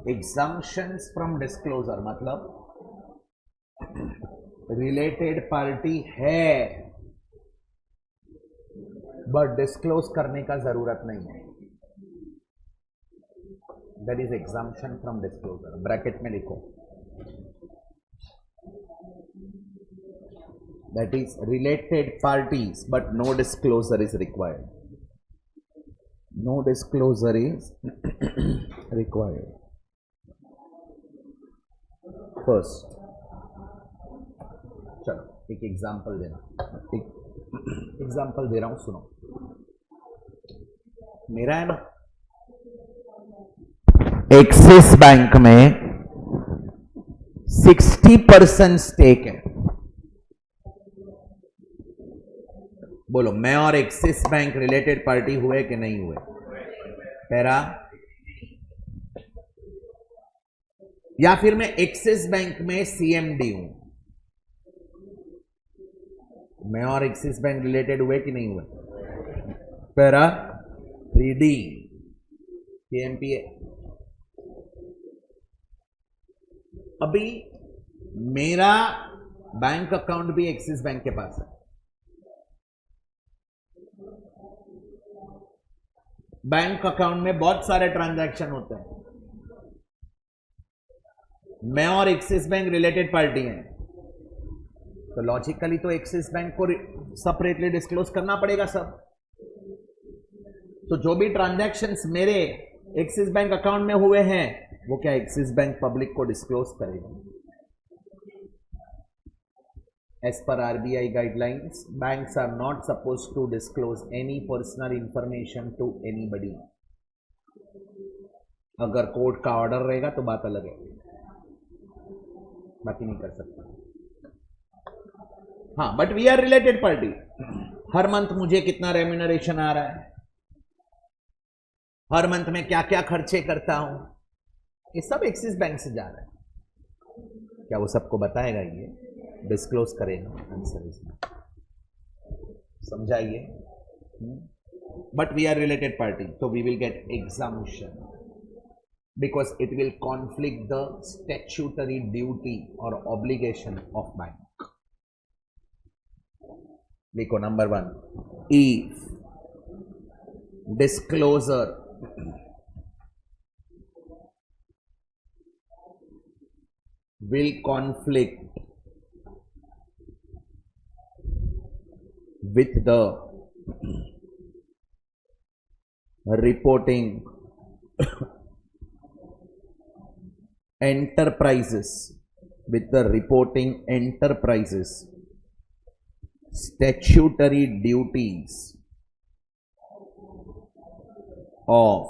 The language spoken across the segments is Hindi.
एग्जम्पशंस फ्रॉम डिस्क्लोजर मतलब रिलेटेड पार्टी है बट डिस्क्लोज करने का जरूरत नहीं है, that is exemption from disclosure. Bracket में लिखो, that is related parties but no disclosure is required, no disclosure is required. First चलो एक एग्जाम्पल देना, एक एग्जाम्पल दे रहा हूं, सुनो। मेरा है ना एक्सिस बैंक में 60% स्टेक है। बोलो मैं और एक्सिस बैंक रिलेटेड पार्टी हुए कि नहीं हुए? तेरा या फिर मैं एक्सिस बैंक में सीएमडी हूं, मैं और एक्सिस बैंक रिलेटेड हुए कि नहीं हुए? Para 3D पीएमपीए। अभी मेरा बैंक अकाउंट भी एक्सिस बैंक के पास है, बैंक अकाउंट में बहुत सारे ट्रांजैक्शन होते हैं, मैं और एक्सिस बैंक रिलेटेड पार्टी हैं, तो लॉजिकली तो एक्सिस बैंक को सेपरेटली डिस्क्लोज करना पड़ेगा सब। तो जो भी ट्रांजैक्शंस मेरे एक्सिस बैंक अकाउंट में हुए हैं वो क्या एक्सिस बैंक पब्लिक को डिस्क्लोज करेगा? As per RBI guidelines banks are not suppose to disclose any personal information to anybody. अगर कोर्ट का ऑर्डर रहेगा तो बात अलग है, बाकी नहीं कर सकता। हाँ but we are related party. हर मंथ मुझे कितना रेम्यूनरेशन आ रहा है, हर मंथ में क्या क्या खर्चे करता हूं, ये सब एक्सिस बैंक से जा रहा है। क्या वो सबको बताएगा? ये डिस्क्लोज करेगा? आंसर इज समझाइए। But we are related party, तो we will get exemption because it will conflict the statutory duty or obligation of bank. लिखो number 1, if disclosure will conflict with the reporting enterprises, with the reporting enterprises statutory duties of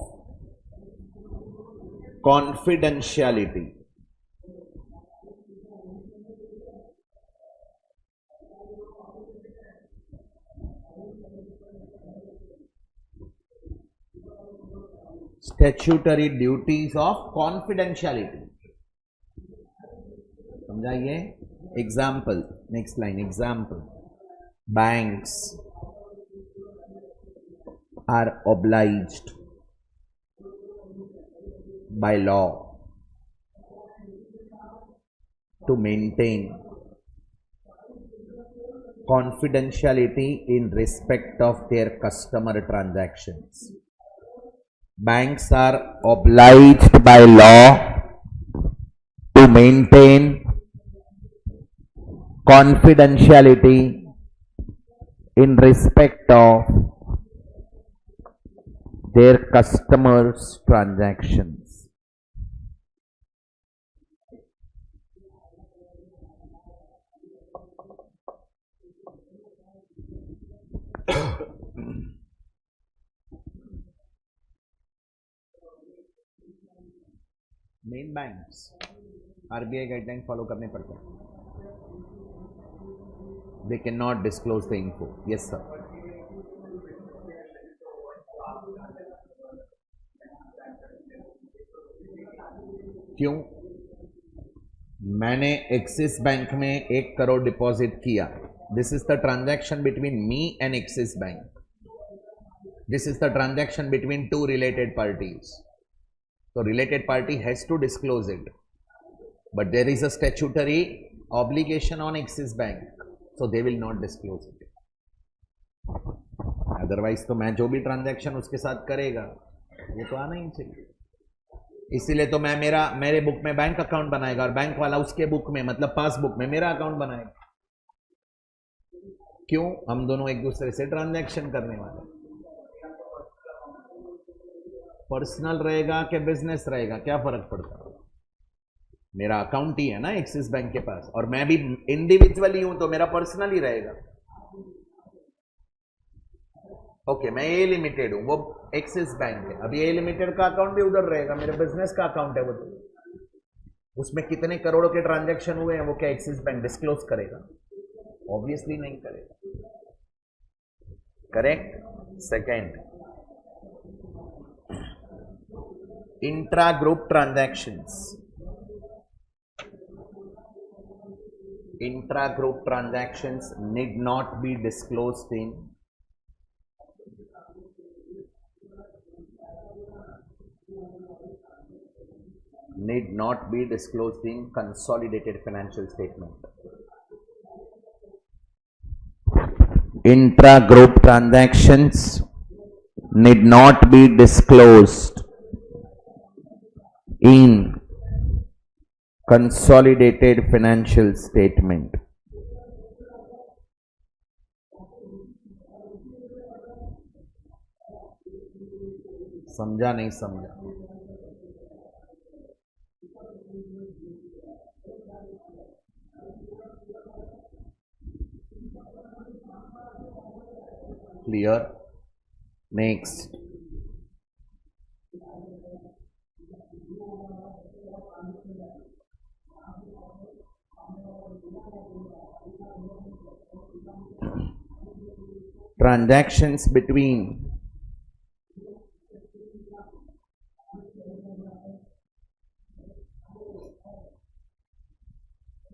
confidentiality, statutory duties of confidentiality। समझाइए। Example, next line, example, banks are obliged by law to maintain confidentiality in respect of their customer transactions. Banks are obliged by law to maintain confidentiality in respect of their customers' transactions. Main banks RBI guideline follow करने पड़ते हैं, they cannot disclose the info. Yes sir. क्यों? मैंने एक्सिस बैंक में 1 करोड़ डिपॉजिट किया, this is the transaction between me and axis bank, this is the transaction between 2 related parties. So related party has to disclose it, but there is a statutory obligation on Axis Bank, so they will not disclose it. Otherwise तो मैं जो भी ट्रांजैक्शन उसके साथ करेगा ये तो आना ही चाहिए. इसीलिए तो मैं मेरे बुक में बैंक अकाउंट बनाएगा और बैंक वाला उसके बुक में मतलब पासबुक में मेरा अकाउंट बनाएगा. क्यों? हम दोनों एक दूसरे से ट्रांजैक्शन करने वाले. पर्सनल रहेगा कि बिजनेस रहेगा क्या फर्क पड़ता है? मेरा अकाउंट ही है ना एक्सिस बैंक के पास, और मैं भी इंडिविजुअली हूं तो मेरा पर्सनल ही रहेगा. ओके, मैं ए लिमिटेड हूं, वो एक्सिस बैंक है. अब ए लिमिटेड का अकाउंट भी उधर रहेगा, मेरे बिजनेस का अकाउंट है वो. तो उसमें कितने करोड़ों के ट्रांजैक्शन हुए हैं वो क्या एक्सिस बैंक डिस्क्लोज करेगा? ऑब्वियसली नहीं करेगा. Correct. Second, intra group transactions. Intra group transactions need not be disclosed in consolidated financial statement. Intra-group transactions need not be disclosed in consolidated financial statement. समझा नहीं समझा? Clear? Next. Transactions between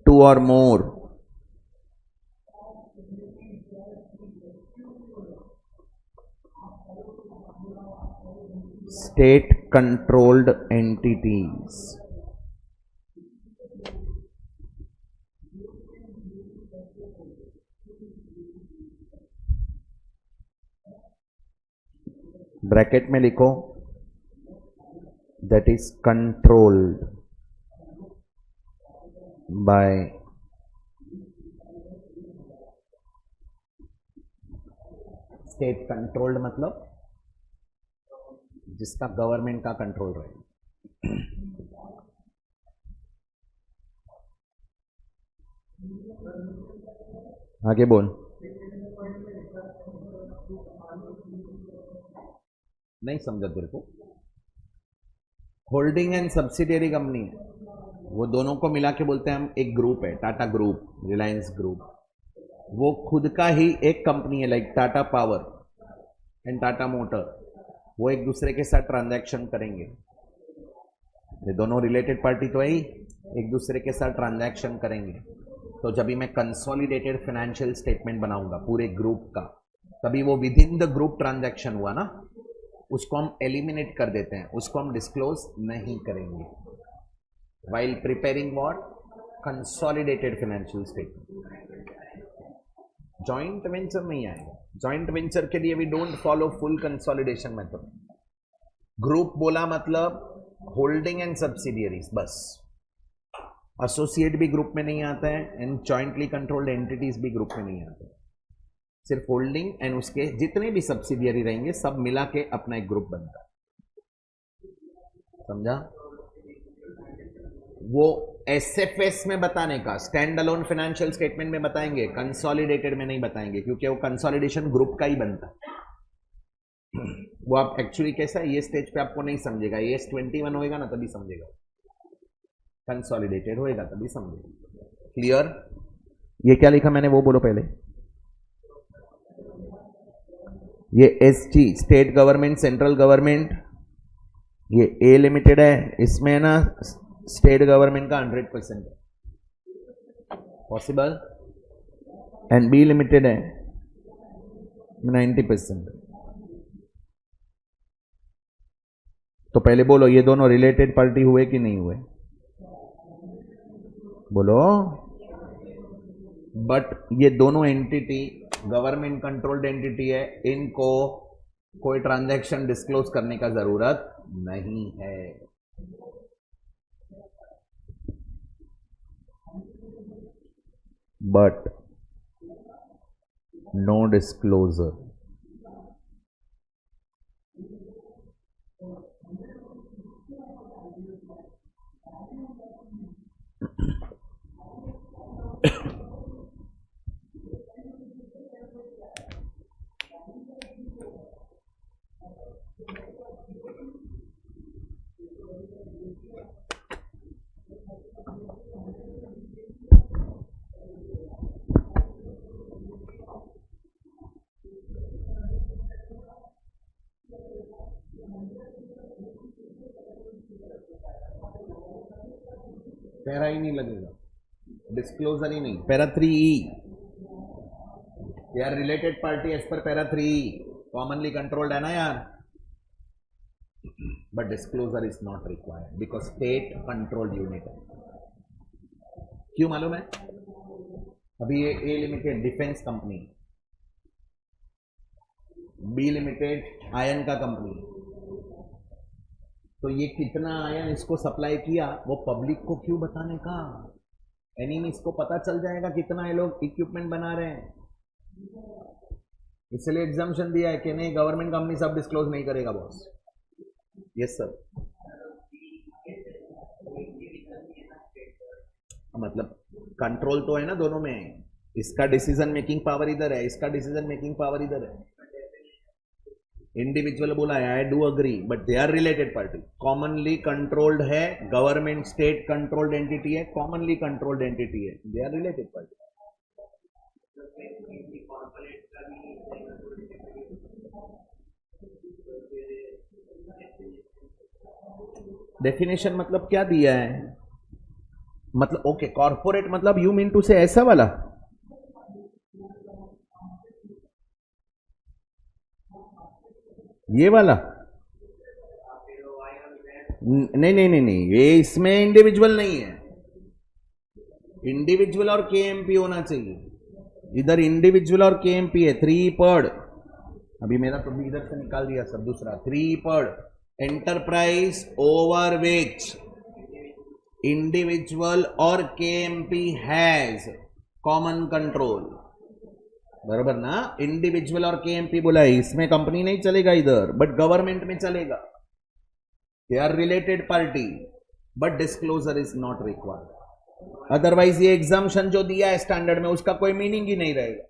two or more state controlled entities. Bracket में लिखो, that is controlled by state. controlled मतलब जिसका गवर्नमेंट का कंट्रोल रहे. आगे बोल. नहीं समझा तेरे को? होल्डिंग एंड सब्सिडियरी कंपनी है, वो दोनों को मिला के बोलते हैं हम एक ग्रुप है. टाटा ग्रुप, रिलायंस ग्रुप, वो खुद का ही एक कंपनी है. Like Tata power and Tata motor, वो एक दूसरे के साथ ट्रांजैक्शन करेंगे. ये दोनों रिलेटेड पार्टी तो है ही, एक दूसरे के साथ ट्रांजैक्शन करेंगे. तो जब भी मैं कंसोलिडेटेड फाइनेंशियल स्टेटमेंट बनाऊंगा पूरे ग्रुप का, तभी वो with in the group transaction हुआ ना, उसको हम एलिमिनेट कर देते हैं, उसको हम डिस्क्लोज नहीं करेंगे. While preparing what? Consolidated financial statement. Joint venture नहीं आएगा. जॉइंट वेंचर के लिए we don't follow full consolidation method. Group बोला मतलब होल्डिंग एंड सब्सिडियरीज बस. एसोसिएट भी ग्रुप में नहीं आता है एंड जॉइंटली कंट्रोल्ड एंटिटीज भी ग्रुप में नहीं आते. सिर्फ होल्डिंग एंड उसके जितने भी सब्सिडियरी रहेंगे सब मिला के अपना एक ग्रुप बनता है. समझा? वो एसएफएस में बताने का, स्टैंड अलोन फाइनेंशियल स्टेटमेंट में बताएंगे, कंसोलिडेटेड में नहीं बताएंगे, क्योंकि वो कंसोलिडेशन ग्रुप का ही बनता है. वो आप एक्चुअली कैसा है, ये स्टेज पे आपको नहीं समझेगा. ये 21 होएगा ना तभी समझेगा, कंसोलिडेटेड होएगा तभी समझेगा. क्लियर? ये क्या लिखा मैंने वो बोलो पहले. ये ST state government, central government, ये ए लिमिटेड है, इसमें है ना स्टेट गवर्नमेंट का 100% पॉसिबल, एंड बी लिमिटेड है 90%. तो पहले बोलो ये दोनों रिलेटेड पार्टी हुए कि नहीं हुए? बोलो। बट ये दोनों एंटिटी गवर्नमेंट कंट्रोल्ड एंटिटी है, इनको कोई ट्रांजैक्शन डिस्क्लोज करने का जरूरत नहीं है। बट नो डिस्क्लोजर पैरा ही नहीं लगेगा, डिस्क्लोजर ही नहीं। पैरा 3E, यार related party as per para 3E commonly controlled है ना यार, but disclosure is not required because state controlled unit है। क्यों मालूम है? अभी ये A limited defence company, B limited आयन का कंपनी, तो ये कितना आयन इसको सप्लाई किया वो पब्लिक को क्यों बताने का? एनिमीज को पता चल जाएगा कितना ये लोग इक्विपमेंट बना रहे हैं, इसलिए एग्जाम्शन दिया है कि नहीं गवर्नमेंट कंपनी सब डिस्क्लोज नहीं करेगा बॉस। Yes sir. मतलब कंट्रोल तो है ना दोनों में, इसका डिसीजन मेकिंग पावर इधर है, इसका डिसीजन मेकिंग पावर इधर है। इंडिविजुअल बोला है, I do agree, but they are related party, commonly controlled है, गवर्नमेंट स्टेट कंट्रोल्ड एंटिटी है, कॉमनली कंट्रोल्ड एंटिटी है, they are related party. Definition मतलब क्या दिया है? मतलब ओके, कॉर्पोरेट मतलब यू मीन टू से ऐसा वाला? ये वाला? नहीं नहीं नहीं नहीं, ये इसमें इंडिविजुअल नहीं है, इंडिविजुअल और केएमपी होना चाहिए। इधर इंडिविजुअल और केएमपी है, 3 पॉड। अभी मेरा तो इधर से निकाल दिया सब, दूसरा 3 pod enterprise over which individual और केएमपी हैज कॉमन कंट्रोल, बराबर ना? इंडिविजुअल और केएमपी बोला है, इसमें कंपनी नहीं चलेगा इधर, बट गवर्नमेंट में चलेगा। They are related party, but disclosure is not required. Otherwise ये एग्जाम्शन जो दिया है स्टैंडर्ड में उसका कोई मीनिंग ही नहीं रहेगा।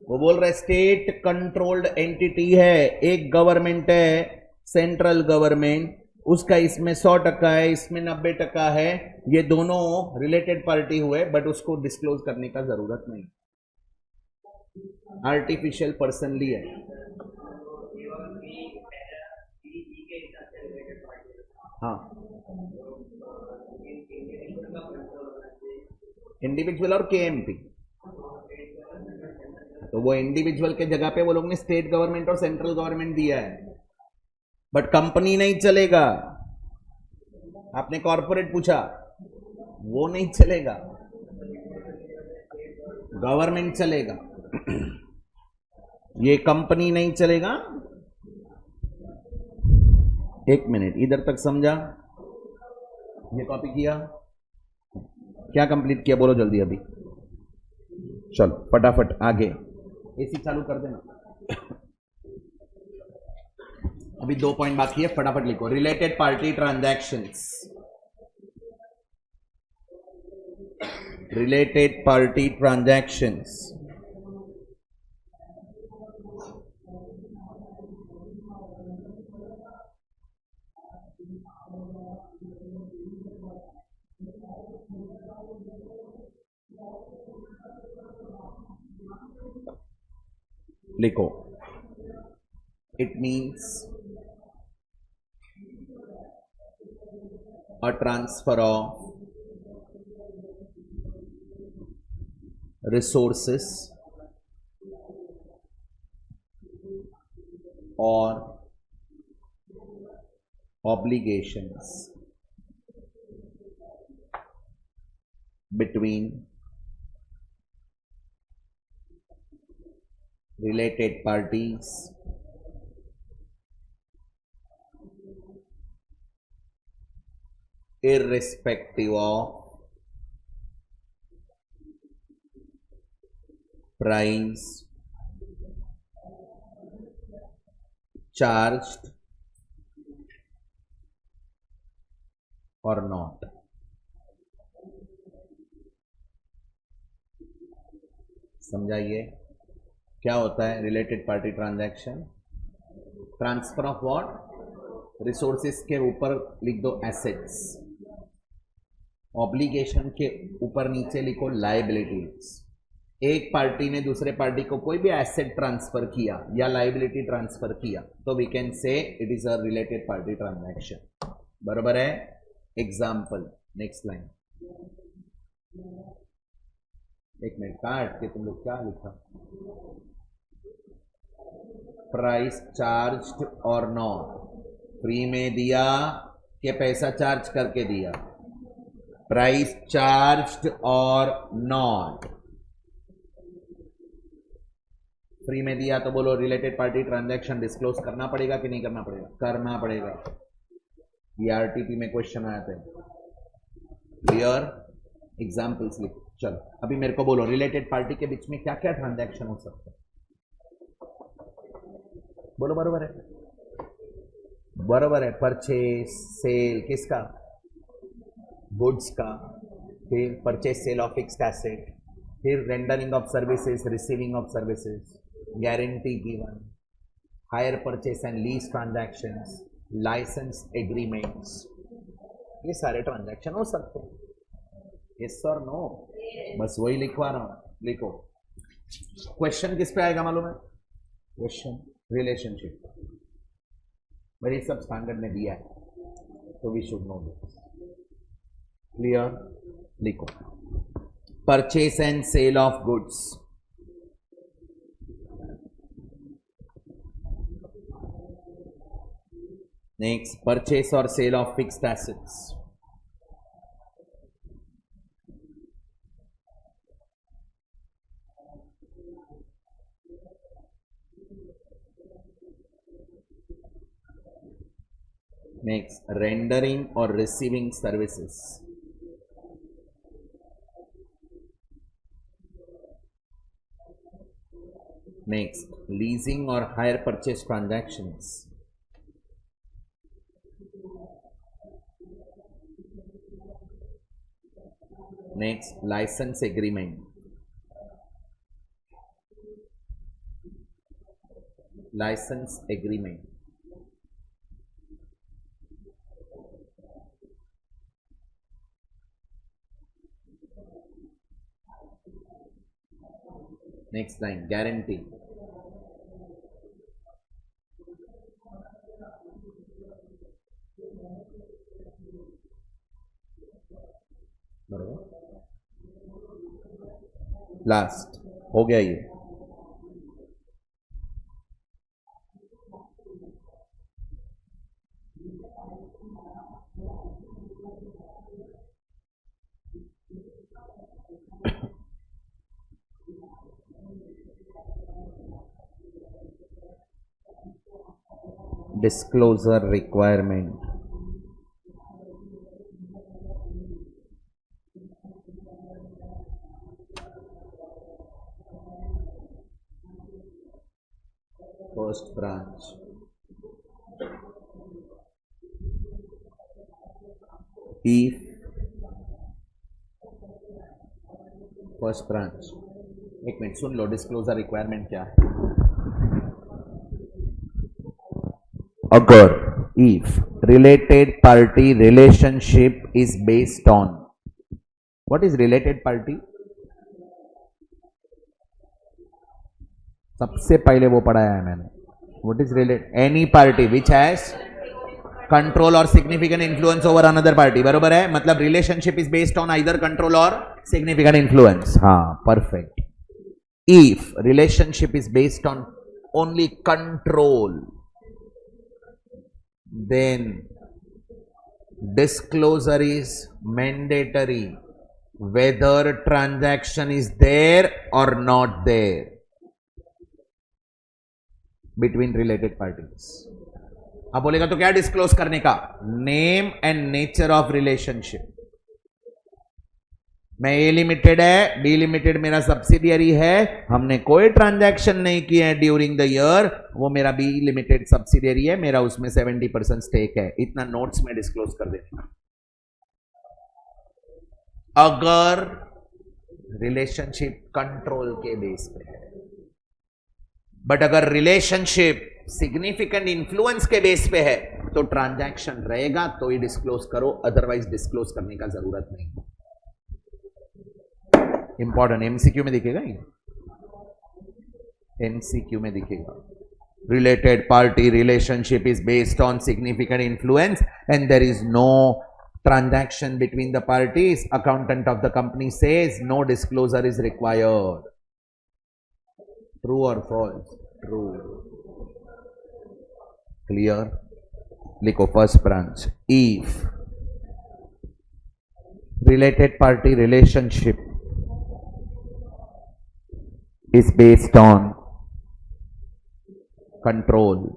वो बोल रहे स्टेट कंट्रोल्ड एंटिटी है, एक गवर्नमेंट है सेंट्रल गवर्नमेंट, उसका इसमें 100% है, इसमें 90% है, ये दोनों रिलेटेड पार्टी हुए, बट उसको डिस्क्लोज करने का जरूरत नहीं। आर्टिफिशियल पर्सनली है। हाँ, इंडिविजुअल और केएमपी, तो वो इंडिविजुअल के जगह पे वो लोग ने स्टेट गवर्नमेंट और सेंट्रल गवर्नमेंट दिया है, बट कंपनी नहीं चलेगा। आपने कॉर्पोरेट पूछा, वो नहीं चलेगा, गवर्नमेंट चलेगा, ये कंपनी नहीं चलेगा। एक मिनट, इधर तक समझा? ये कॉपी किया? क्या कंप्लीट किया बोलो जल्दी अभी, चलो फटाफट आगे। एसी चालू कर देना। अभी 2 पॉइंट बाकी है, फटाफट लिखो। Related party transactions, related party transactions लिखो। It means a transfer of resources or obligations between related parties irrespective of price charged or not. समझाइए क्या होता है related party transaction? Transfer of what? Resources के ऊपर लिख दो एसेट्स, ऑब्लिगेशन के ऊपर नीचे लिखो लायबिलिटीज। एक पार्टी ने दूसरे पार्टी को कोई भी एसेट ट्रांसफर किया या लायबिलिटी ट्रांसफर किया तो we can say it is a related party transaction. बरोबर है? Example, next line. एक मिनट काट के तुम लोग क्या लिखा? प्राइस चार्ज्ड और नॉट, फ्री में दिया कि पैसा चार्ज करके दिया? प्राइस चार्ज्ड और नॉट, फ्री में दिया तो बोलो रिलेटेड पार्टी ट्रांजैक्शन डिस्क्लोज करना पड़ेगा कि नहीं करना पड़ेगा? करना पड़ेगा। ये आरटीपी में क्वेश्चन आया था। क्लियर? एग्जाम्पल्स लिखो। चलो अभी मेरे को बोलो रिलेटेड पार्टी के बीच में क्या क्या ट्रांजैक्शन हो सकते हैं? बोलो। बरोबर है? बरोबर है। परचेज सेल किसका? गुड्स का। फिर purchase sale of fixed asset, फिर rendering of services, receiving of services, guarantee given, hire purchase and lease transactions, licence agreements, ये सारे ट्रांजैक्शन हो सकते हैं। यस और नो? बस वही लिखवा रहा हूं, लिखो। क्वेश्चन किस पे आएगा मालूम है? Question relationship. मेरी सब स्टैंडर्ड में दिया है तो we should know this. Clear? लिखो। Purchase and sale of goods, next purchase और sale of fixed assets, next rendering और रिसीविंग सर्विसेज, नेक्स्ट लीजिंग और hire purchase transactions, next licence agreement, licence agreement, next line guarantee, बराबर। लास्ट हो गया ये। disclosure requirement, first branch, if first branch, एक मिनट सुन लो, डिस्क्लोजर रिक्वायरमेंट क्या है? अगर if related party relationship is based on, what is related party? सबसे पहले वो पढ़ाया है मैंने। What is related? Any party which has control or significant influence over another party। बरोबर है? मतलब relationship is based on either control or significant influence। हाँ, perfect। If relationship is based on only control, then disclosure is mandatory whether transaction is there or not there between related parties. अब बोलेगा तो क्या डिस्क्लोज करने का? Name and nature of relationship. मैं ए लिमिटेड है, बी लिमिटेड मेरा सब्सिडियरी है, हमने कोई ट्रांजैक्शन नहीं किया है ड्यूरिंग द ईयर, वो मेरा बी लिमिटेड सब्सिडियरी है, मेरा उसमें 70% स्टेक है, इतना नोट्स में डिस्क्लोज कर देना. अगर रिलेशनशिप कंट्रोल के बेस पे है, बट अगर रिलेशनशिप सिग्निफिकेंट इन्फ्लुएंस के बेस पे है तो ट्रांजैक्शन रहेगा तो ही डिस्क्लोज करो, अदरवाइज डिस्क्लोज करने का जरूरत नहीं. इंपॉर्टेंट, एमसीक्यू में दिखेगा ये, एमसीक्यू में दिखेगा. Related party relationship is based on significant influence and there is no transaction between the parties. Accountant of the company says no disclosure is required. True or false? True. Clear? लिखो first branch. If related party relationship is based on control,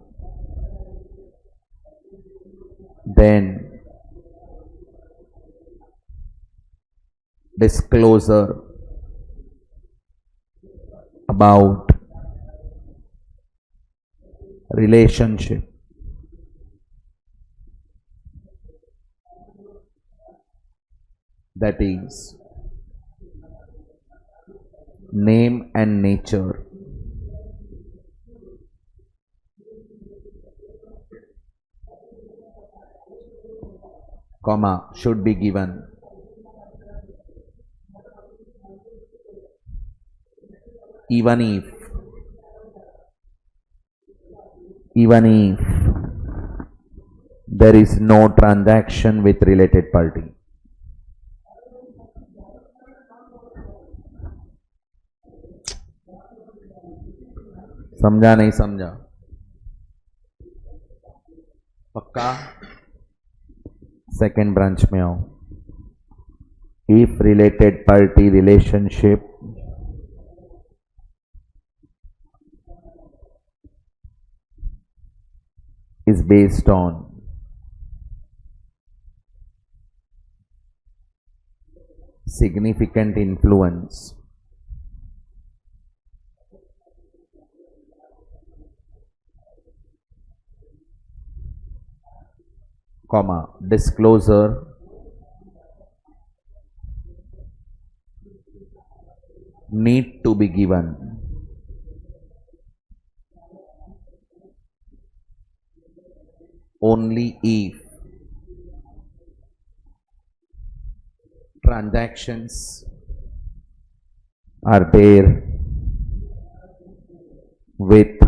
then disclosure about relationship that is name and nature comma should be given even if there is no transaction with related party. समझा नहीं समझा? पक्का? सेकेंड ब्रांच में आओ. If related party relationship is based on significant influence comma disclosure need to be given only if transactions are there with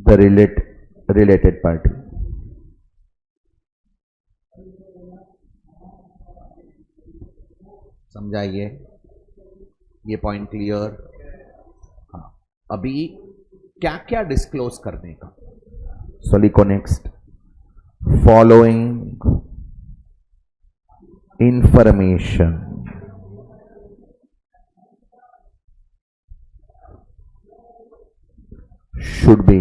the related party. समझाइए ये पॉइंट क्लियर? हाँ. अभी क्या क्या डिस्क्लोज करने का? So लिखो next. Following information should be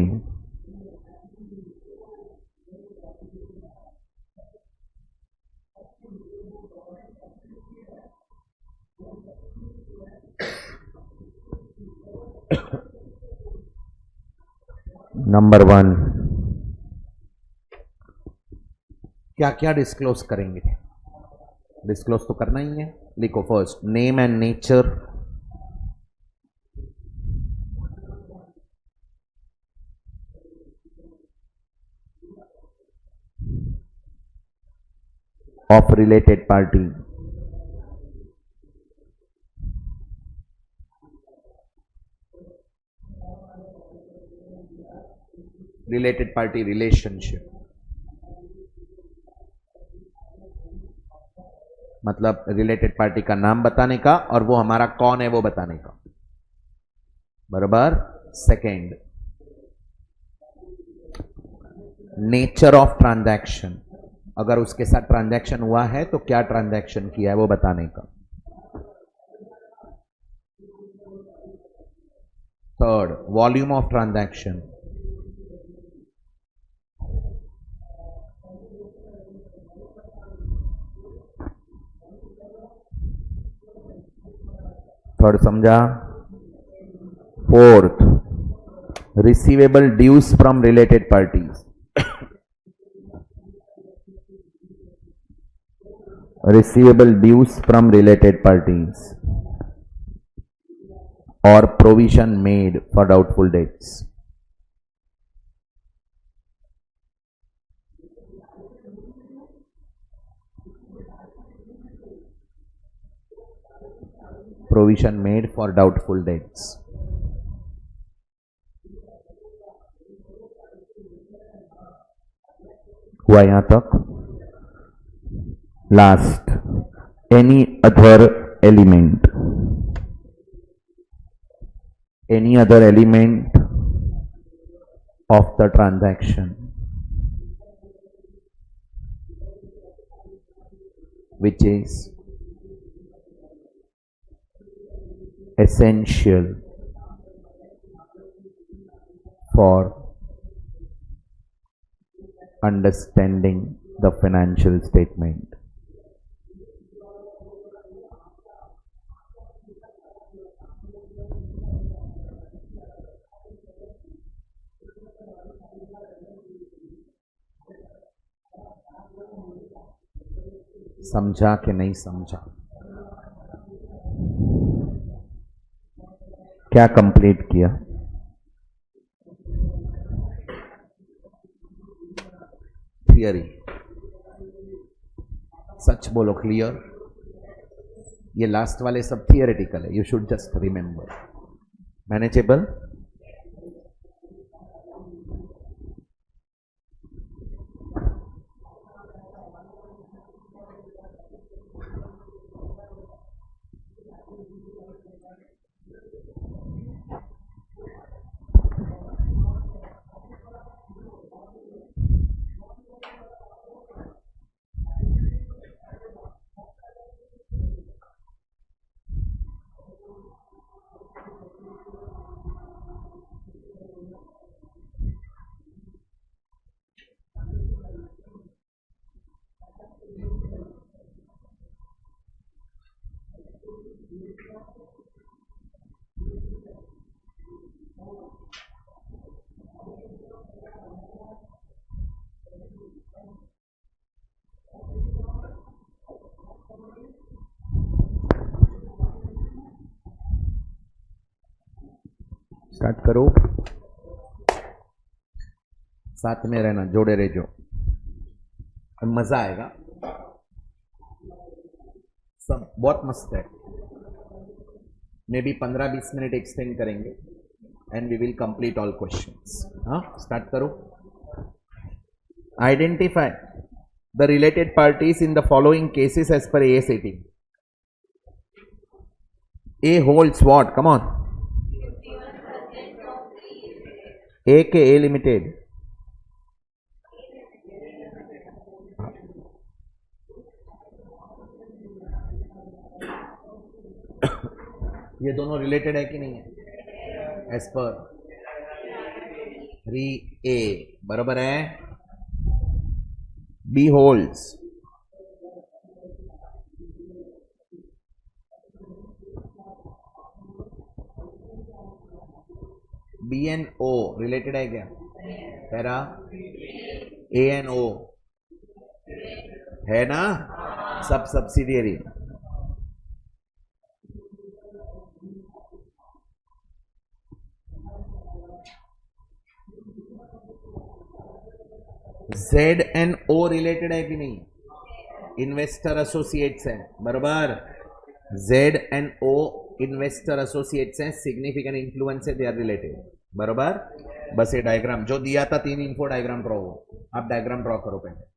number 1. क्या क्या डिस्क्लोज करेंगे? डिस्क्लोज तो करना ही है. लिखो first name and nature of related party. Related party relationship मतलब रिलेटेड पार्टी का नाम बताने का और वो हमारा कौन है वो बताने का. बराबर. सेकेंड नेचर ऑफ ट्रांजैक्शन अगर उसके साथ ट्रांजैक्शन हुआ है तो क्या ट्रांजैक्शन किया है वो बताने का। Third, volume of transaction. Third समझा। Fourth, receivable dues from related parties. Receivable dues from related parties or provision made for doubtful debts. Provision made for doubtful debts. हुआ यहां तक? Last, any other element. Any other element of the transaction which is essential for understanding the financial statement. समझा कि नहीं समझा? क्या कंप्लीट किया? थियरी। सच बोलो, क्लियर? ये लास्ट वाले सब थियरेटिकल है, you should just remember. Manageable? Start करो। साथ में रहना, जोड़े रह जो, मजा आएगा। सब बहुत मस्त है। मे बी 15-20 मिनट एक्सटेंड करेंगे and we will complete all questions. हाँ, स्टार्ट करो। Identify the related parties in the following cases as per AS 18। A holds what? Come on. A के A लिमिटेड, ये दोनों रिलेटेड है कि नहीं है? एज पर 3A बराबर है। B holds B and O related है क्या? तेरा A एंड O है ना, सब subsidiary. Z and O related है कि नहीं? इन्वेस्टर एसोसिएट्स है, बराबर। Z and O investor associates हैं, सिग्निफिकेंट इन्फ्लुएंस है, दे आर रिलेटेड, बराबर। बस ये डायग्राम जो दिया था 3 इन्फो डायग्राम ड्रॉ हो, आप डायग्राम ड्रॉ करो पहले।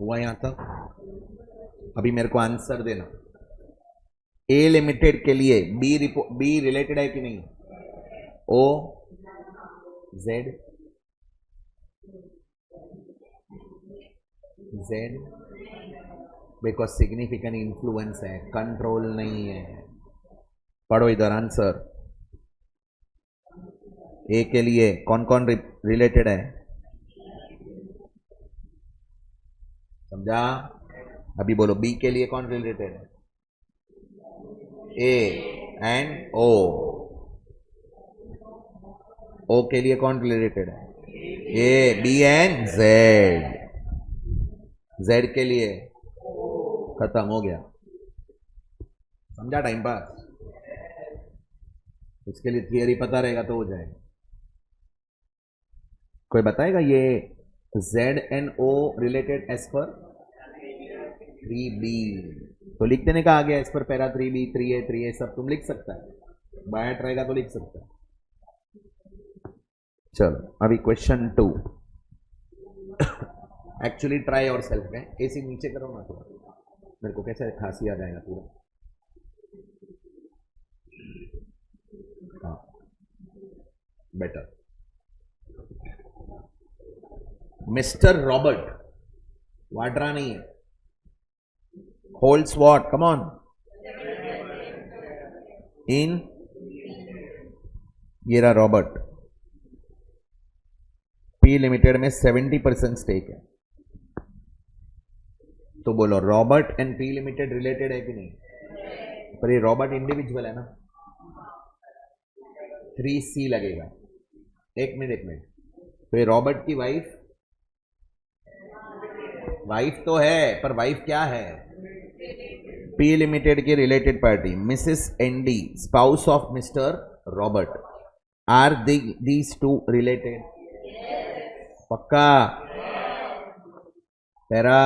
हुआ यहां तक? अभी मेरे को आंसर देना। ए लिमिटेड के लिए बी रिलेटेड है कि नहीं? O Z Z because significant influence है, कंट्रोल नहीं है। पढ़ो इधर आंसर। ए के लिए कौन कौन रिलेटेड है? समझा? अभी बोलो बी के लिए कौन रिलेटेड है? ए एंड ओ। ओ के लिए कौन रिलेटेड है? A B and Z. Z के लिए खत्म हो गया। समझा? Time pass. उसके लिए थियरी पता रहेगा तो हो जाएगा। कोई बताएगा ये Z and O related as per 3B? तो लिख देने का आगे as per para 3B 3A सब तुम लिख सकता है। बायट रहेगा तो लिख सकता है। चलो अभी क्वेश्चन 2। एक्चुअली ट्राई और सेल्फ में एसी नीचे करो ना थोड़ा, मेरे को कैसे खांसी आ जाएगा पूरा। हाँ बेटर। मिस्टर रॉबर्ट वाड्रा नहीं है, होल्ड्स व्हाट? Come on. इन ये रहा रॉबर्ट, पी लिमिटेड में 70% स्टेक है। तो बोलो Robert and P limited related है कि नहीं? पर ये रॉबर्ट इंडिविजुअल है ना, 3C लगेगा। एक मिनट। तो ये रॉबर्ट की वाइफ तो है, पर वाइफ क्या है? पी लिमिटेड की related party Mrs Andy, spouse of Mr Robert. Are these two related? पक्का? पैरा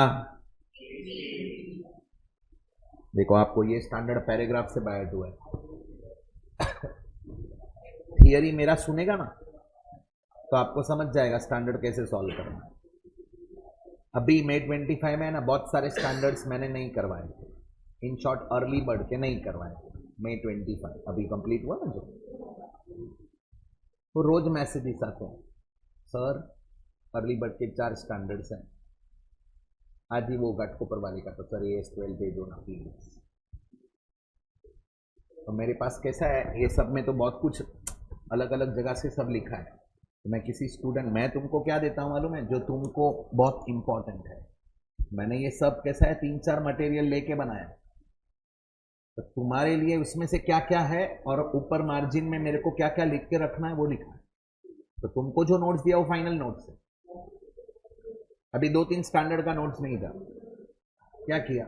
देखो, आपको ये स्टैंडर्ड पैराग्राफ से बायट हुआ है। थियरी मेरा सुनेगा ना तो आपको समझ जाएगा स्टैंडर्ड कैसे सॉल्व करना है। अभी May 25 में ना बहुत सारे स्टैंडर्ड्स मैंने नहीं करवाए थे, इन शॉर्ट अर्ली बर्ड के नहीं करवाए थे। May 25 अभी कंप्लीट हुआ ना जो, तो रोज मैसेजेस आते हैं, सर अर्ली बर्ड के 4 स्टैंडर्ड्स हैं। आज ही वो घाटकोपर वाले का तो सर AS12 भेजो ना प्लीज। तो मेरे पास कैसा है, ये सब में तो बहुत कुछ अलग अलग जगह से सब लिखा है। तो मैं किसी स्टूडेंट, मैं तुमको क्या देता हूँ मालूम है, जो तुमको बहुत इंपॉर्टेंट है। मैंने ये सब कैसा है 3-4 मटेरियल लेके बनाया, तो तुम्हारे लिए उसमें से क्या क्या है और ऊपर मार्जिन में मेरे को क्या क्या लिख के रखना है वो लिखना है। तो तुमको जो नोट्स दिया वो फाइनल नोट्स है। अभी 2-3 स्टैंडर्ड का नोट्स नहीं था, क्या किया,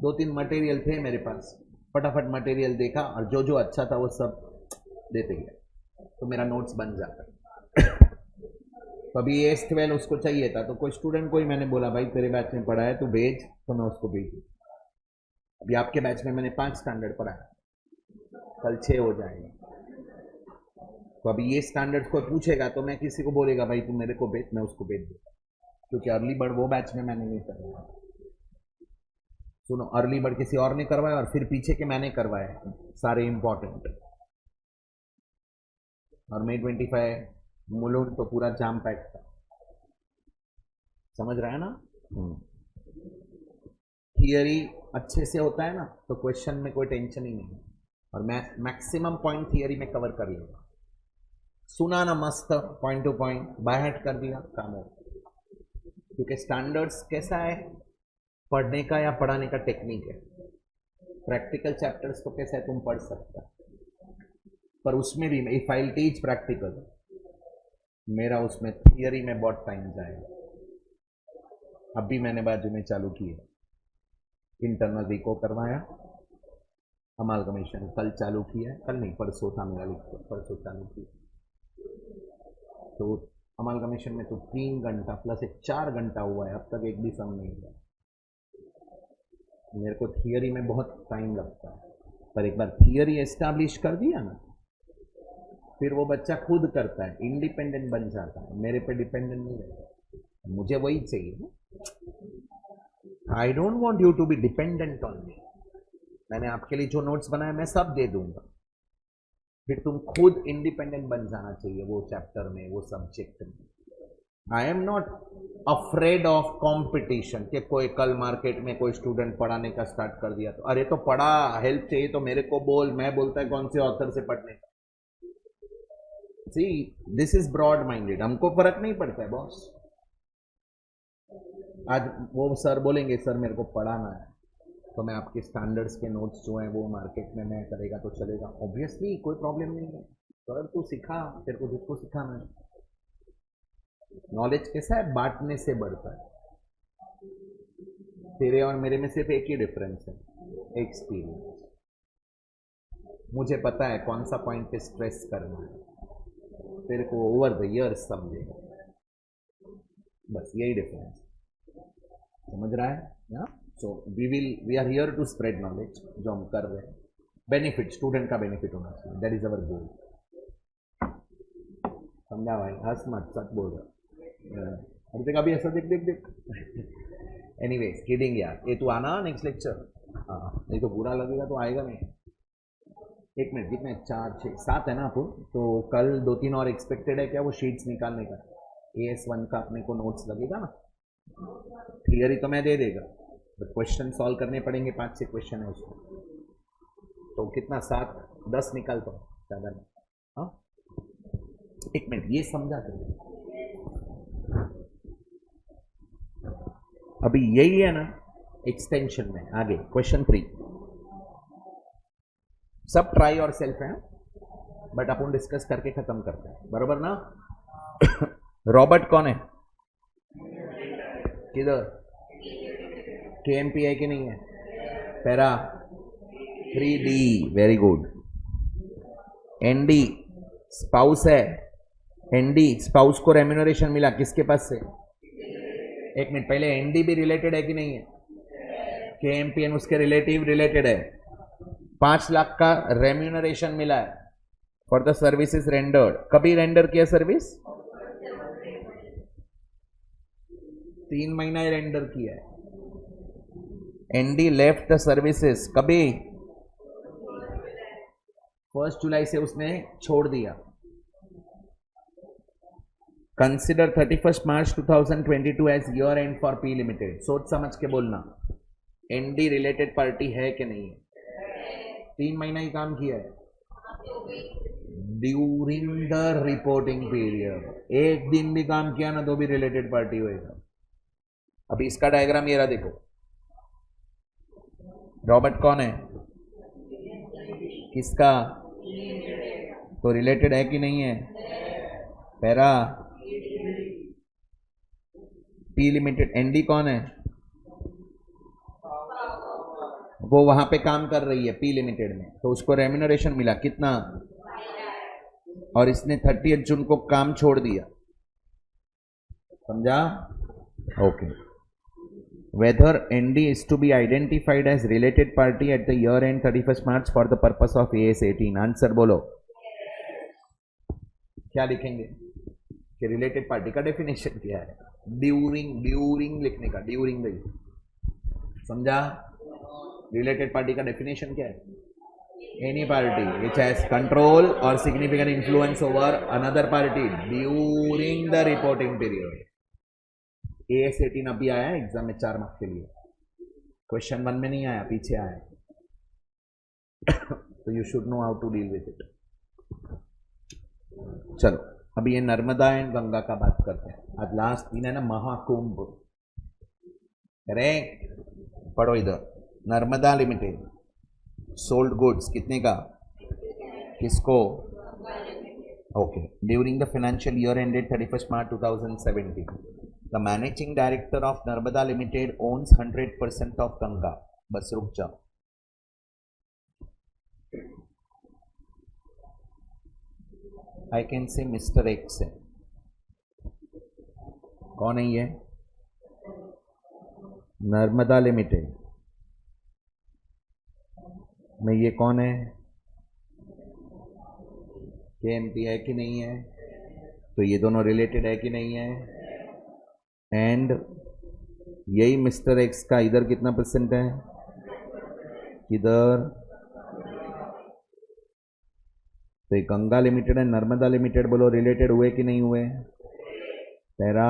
2-3 मटेरियल थे मेरे पास, फटाफट मटेरियल देखा और जो जो अच्छा था वो सब देते गया, तो मेरा नोट्स बन जाता। तो अभी AS12 उसको चाहिए था, तो कोई स्टूडेंट को ही मैंने बोला भाई तेरे बैच में पढ़ा है तो भेज, तो मैं उसको भेजू। अभी आपके बैच में मैंने 5 स्टैंडर्ड पढ़ाया, कल 6 हो जाएगा। तो अभी ये स्टैंडर्ड को पूछेगा तो मैं किसी को बोलेगा भाई तुम मेरे को भेज, मैं उसको भेज दूंगा, क्योंकि अर्ली बर्ड वो बैच में मैंने नहीं करवाया। सुनो, अर्ली बर्ड किसी और ने करवाया और फिर पीछे के मैंने करवाए सारे इंपॉर्टेंट। और May 25 मुलुंड तो पूरा जाम पैक था, समझ रहा है ना। थियरी अच्छे से होता है ना तो क्वेश्चन में कोई टेंशन ही नहीं है, और मैं मैक्सिमम पॉइंट थियरी में कवर कर लूंगा। सुना ना मस्त, point two point by heart कर दिया, काम हो। क्योंकि स्टैंडर्ड्स कैसा है, पढ़ने का या पढ़ाने का टेक्निक है। प्रैक्टिकल चैप्टर्स तो कैसा है तुम पढ़ सकते हो, पर उसमें भी इफ आई टीच प्रैक्टिकल, मेरा उसमें थियरी में बहुत टाइम जाएगा। अभी मैंने बाजू में चालू किया, इंटरनल रिको करवाया, अमालगमेशन कल चालू किया, कल नहीं परसों था मेरा लिख, परसों चालू किया। तो अमालगमेशन में तो 3 घंटा प्लस एक 4 घंटा हुआ है, अब तक एक भी सम नहीं हुआ। मेरे को थियरी में बहुत टाइम लगता है, पर एक बार थियरी एस्टैब्लिश कर दिया ना फिर वो बच्चा खुद करता है, इंडिपेंडेंट बन जाता है, मेरे पे डिपेंडेंट नहीं रहता। मुझे वही चाहिए ना। I don't want you to be dependent on me. मैंने आपके लिए जो नोट्स बनाए मैं सब दे दूंगा, फिर तुम खुद इंडिपेंडेंट बन जाना चाहिए वो चैप्टर में, वो सब्जेक्ट में। I am not afraid of competition कि कोई कल मार्केट में कोई स्टूडेंट पढ़ाने का स्टार्ट कर दिया तो अरे तो पढ़ा, हेल्प चाहिए तो मेरे को बोल, मैं बोलता है कौन से ऑथर से पढ़ने का। See this is broad minded, हमको फर्क नहीं पड़ता है बॉस। आज वो सर बोलेंगे सर मेरे को पढ़ाना है, तो मैं आपके स्टैंडर्ड्स के नोट्स जो हैं वो मार्केट में मैं करेगा तो चलेगा, ऑब्वियसली कोई प्रॉब्लम नहीं है। सर तू सिखा, तेरे को जिसको सिखाना है। नॉलेज कैसा है, बांटने से बढ़ता है। तेरे और मेरे में सिर्फ एक ही डिफरेंस है, एक्सपीरियंस। मुझे पता है कौन सा पॉइंट पे स्ट्रेस करना है, तेरे को ओवर द ईयर्स समझेगा, बस यही डिफरेंस। समझ रहा है? So we are here to spread knowledge, जो हम कर रहे हैं। बेनिफिट, स्टूडेंट का बेनिफिट होना चाहिए, दैट इज अवर गोल। समझा भाई? हंस मत, सच बोल रहा। अरे देखा भी ऐसा, देख देख देख। एनीवेज किडिंग यार, ये तू आना नेक्स्ट लेक्चर। हाँ नहीं तो बुरा लगेगा तो आएगा नहीं। एक मिनट, कितने 4 6 7 है ना अपन, तो कल 2-3 और एक्सपेक्टेड है क्या वो शीट्स निकालने का? AS1 का अपने को नोट्स लगेगा ना, थियरी तो मैं दे देगा, बट क्वेश्चन सॉल्व करने पड़ेंगे, 5-6 क्वेश्चन है उसको, तो कितना 7-10 निकालता हूँ ज़्यादा नहीं। हाँ एक मिनट, ये समझा कर अभी यही है ना एक्सटेंशन में। आगे क्वेश्चन 3 सब ट्राई और सेल्फ है, बट अपन डिस्कस करके खत्म करते हैं, बरोबर ना? रॉबर्ट कौन है? किधर? KMP है कि नहीं है? Para 3D, very good. ND spouse है, ND स्पाउस को रेम्यूनरेशन मिला किसके पास से? एक मिनट, पहले ND भी रिलेटेड है कि नहीं है? KMPN उसके रिलेटिव रिलेटेड है। 5 लाख का रेम्यूनरेशन मिला है फॉर द सर्विसेज रेंडर्ड। कभी रेंडर किया सर्विस? 3 महीना ही रेंडर किया है। ND लेफ्ट द सर्विसेज कभी? 1 जुलाई से उसने छोड़ दिया। Consider 31 March 2022 as year end for P limited. सोच समझ के बोलना, ND रिलेटेड पार्टी है कि नहीं है? 3 महीना ही काम किया है ड्यूरिंग द रिपोर्टिंग पीरियड। एक दिन भी काम किया ना तो भी रिलेटेड पार्टी होएगा। अभी इसका डायग्राम ये रहा, देखो। रॉबर्ट कौन है? किसका? तो रिलेटेड है कि नहीं है? Para P limited. ND कौन है? वो वहां पे काम कर रही है P लिमिटेड में, तो उसको रेम्यूनरेशन मिला कितना? और इसने 30 जून को काम छोड़ दिया। समझा? Okay. Whether ND is to be identified as related party at the year end 31st March for the purpose of AS18। Answer बोलो, क्या लिखेंगे कि रिलेटेड पार्टी का डेफिनेशन क्या है? ड्यूरिंग लिखने का, ड्यूरिंग द। समझा? रिलेटेड पार्टी का डेफिनेशन क्या है? Any party which has control or significant influence over another party during the reporting period. AS18 अभी आया है एग्जाम में 4 मार्क्स के लिए, क्वेश्चन 1 में नहीं आया, पीछे आया। तो you should know how to deal with it. चलो अभी ये नर्मदा एंड गंगा का बात करते हैं। आज लास्ट दिन है ना, महाकुंभ। करेक्ट, पढ़ो इधर। नर्मदा लिमिटेड सोल्ड गुड्स कितने का? किसको? Okay. During the financial year ended 31st March 2017, the managing director of Narmada limited owns 100% of Ganga. बस रुक जाओ। I can say Mister X है। कौन है ये? नर्मदा लिमिटेड में ये कौन है? KMP है कि नहीं है? तो ये दोनों रिलेटेड है कि नहीं है? एंड यही मिस्टर एक्स का इधर कितना परसेंट है, इधर। तो Ganga limited and Narmada limited बोलो रिलेटेड हुए कि नहीं हुए? पैरा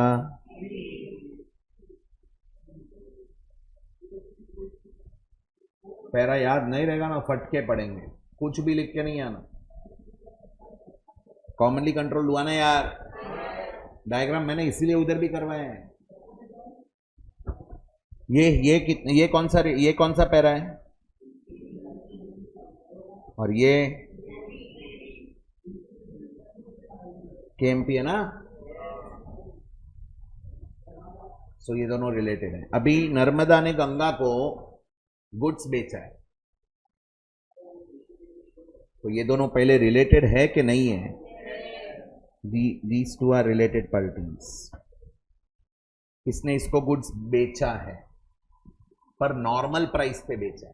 पैरा याद नहीं रहेगा ना, फटके पड़ेंगे, कुछ भी लिख के नहीं आना। कॉमनली कंट्रोल हुआ ना यार, डायग्राम मैंने इसीलिए उधर भी करवाए हैं। ये कौन सा पैरा है, और ये केएमपी है ना। सो ये दोनों रिलेटेड है। अभी नर्मदा ने गंगा को गुड्स बेचा है, तो ये दोनों पहले रिलेटेड है कि नहीं है? These two are related parties. किसने इसको गुड्स बेचा है, पर नॉर्मल प्राइस पे बेचा है,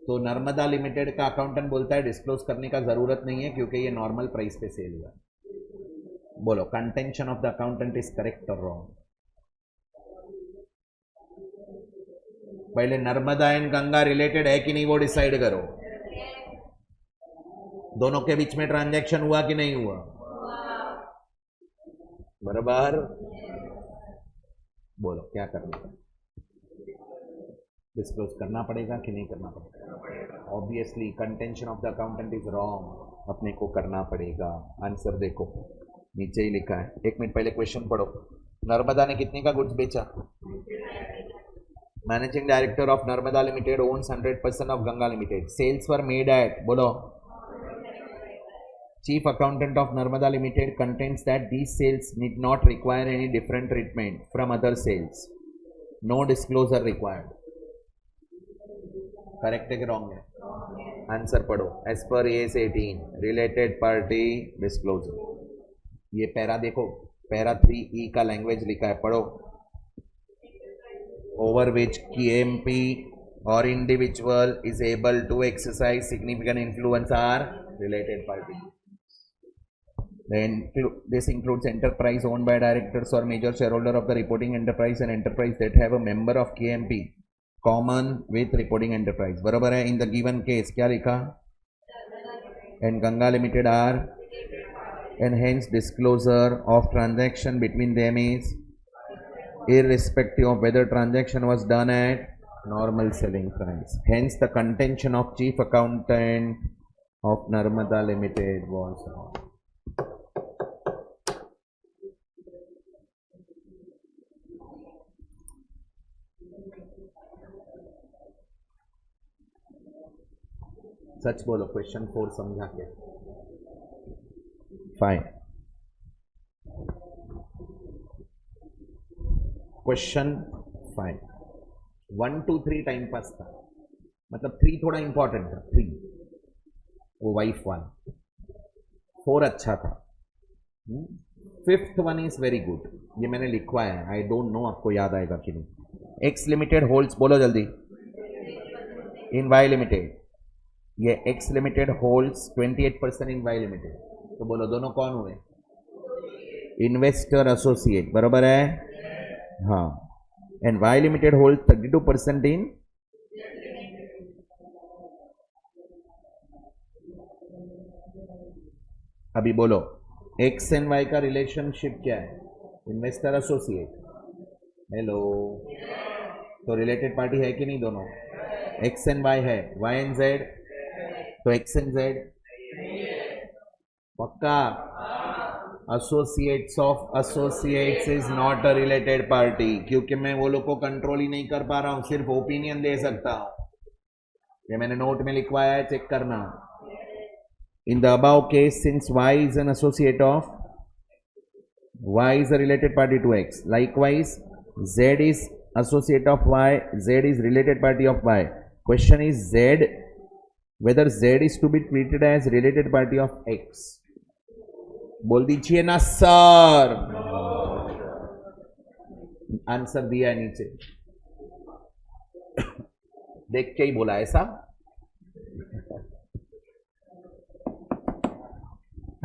तो नर्मदा लिमिटेड का अकाउंटेंट बोलता है डिस्क्लोज करने का जरूरत नहीं है क्योंकि ये नॉर्मल प्राइस पे सेल हुआ। बोलो contention of the accountant is correct और रॉन्ग? पहले नर्मदा एंड गंगा रिलेटेड है कि नहीं वो डिसाइड करो। दोनों के बीच में ट्रांजैक्शन हुआ कि नहीं हुआ? बराबर। बोलो क्या करना, डिस्क्लोज करना पड़ेगा कि नहीं करना पड़ेगा? Obviously contention of the accountant is wrong, अपने को करना पड़ेगा। आंसर देखो नीचे ही लिखा है। एक मिनट पहले क्वेश्चन पढ़ो। नर्मदा ने कितने का गुड्स बेचा? Managing director of Narmada limited owns 100% of Ganga limited. Sales were made at, बोलो। Chief accountant of Narmada Limited contends that these sales need not require any different treatment from other sales. No disclosure required. Correct है कि wrong है? आंसर पढ़ो। As per AS 18, related party disclosure. ये पैरा देखो, पैरा 3E का लैंग्वेज लिखा है, पढ़ो। Over which KMP or individual is able to exercise significant influence are related party. Then this includes enterprise owned by directors or major shareholder of the reporting enterprise and enterprise that have a member of KMP common with reporting enterprise. बराबर है। In the given case क्या लिखा? And Ganga Limited are, and hence disclosure of transaction between them is irrespective of whether transaction was done at normal selling price. Hence the contention of chief accountant of Narmada Limited was wrong. सच बोलो। क्वेश्चन 4 समझा के? फाइन। क्वेश्चन 5 1 2 3 टाइम पास था, मतलब 3 थोड़ा इंपॉर्टेंट था। 3 वो वाइफ 1, 4 अच्छा था, 5th one is very good. ये मैंने लिखवाया है, आई डोंट नो आपको याद आएगा कि नहीं। एक्स लिमिटेड होल्ड्स, बोलो जल्दी, इन वाई लिमिटेड। ये एक्स लिमिटेड होल्ड्स 28% इन वाई लिमिटेड। तो बोलो दोनों कौन हुए? इन्वेस्टर एसोसिएट, बराबर है? हाँ। एंड वाई लिमिटेड होल्ड 32% इन, अभी बोलो एक्स एंड वाई का रिलेशनशिप क्या है? Investor associate. हेलो, तो रिलेटेड पार्टी है कि नहीं दोनों? एक्स एंड वाई है, वाई एंड जेड, तो एक्स एंड जेड पक्का। Associates of associates is not a related party, क्योंकि मैं वो लोग को कंट्रोल ही नहीं कर पा रहा हूं, सिर्फ ओपिनियन दे सकता हूं। ये मैंने नोट में लिखवाया है, चेक करना। In the above case, since Y is an associate of, Y is a related party to X, likewise Z is associate of Y, Z is related party of Y. Question is Z, whether Z is to be treated as related party of X. बोल दीजिए ना सर। आंसर दिया है नीचे, देख के ही बोला ऐसा।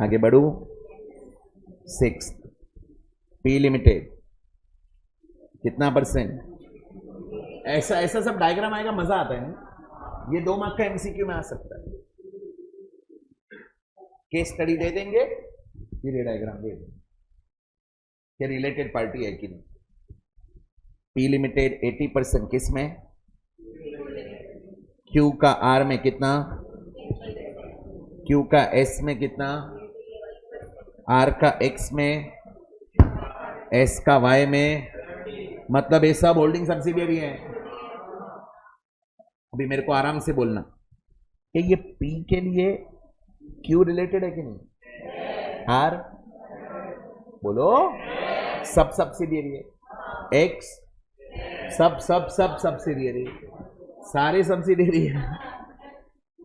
आगे बढ़ू। 6th, P लिमिटेड कितना %? ऐसा ऐसा सब डायग्राम आएगा, मजा आता है ना। ये 2 मार्क का एमसीक्यू में आ सकता है। केस स्टडी दे देंगे, फिर ये डायग्राम दे देंगे कि रिलेटेड पार्टी है कि नहीं। पी लिमिटेड 80% किस में? क्यू का आर में कितना? क्यू का एस में कितना? आर का एक्स में, एस का वाई में, मतलब ये सब होल्डिंग सब्सिडियरी है। अभी मेरे को आराम से बोलना कि ये पी के लिए क्यू रिलेटेड है कि नहीं? आर बोलो, सब सब्सिडियरी है। एक्स सब सब सब सब्सिडियरी, सारे सब्सिडियरी है।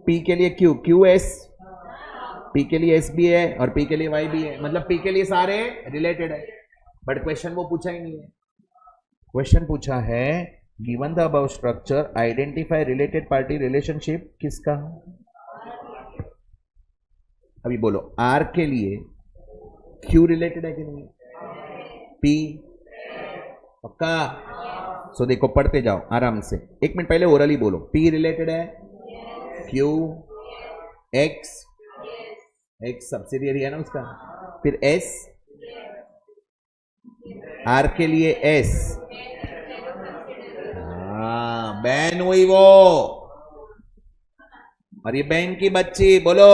पी के लिए क्यू, क्यू एस, पी के लिए एस भी है और पी के लिए वाई भी है, मतलब पी के लिए सारे रिलेटेड है। बट क्वेश्चन वो पूछा ही नहीं है। क्वेश्चन पूछा है given the above structure identify related party relationship किसका? अभी बोलो, आर के लिए क्यू रिलेटेड है कि नहीं? पी पक्का? सो देखो, पढ़ते जाओ आराम से। 1 मिनट पहले ओरली बोलो। पी रिलेटेड है, क्यू, एक्स, एक्स सब्सिडियरी है ना उसका, फिर एस, आर के लिए एस, हाँ बहन हुई वो, और ये बहन की बच्ची, बोलो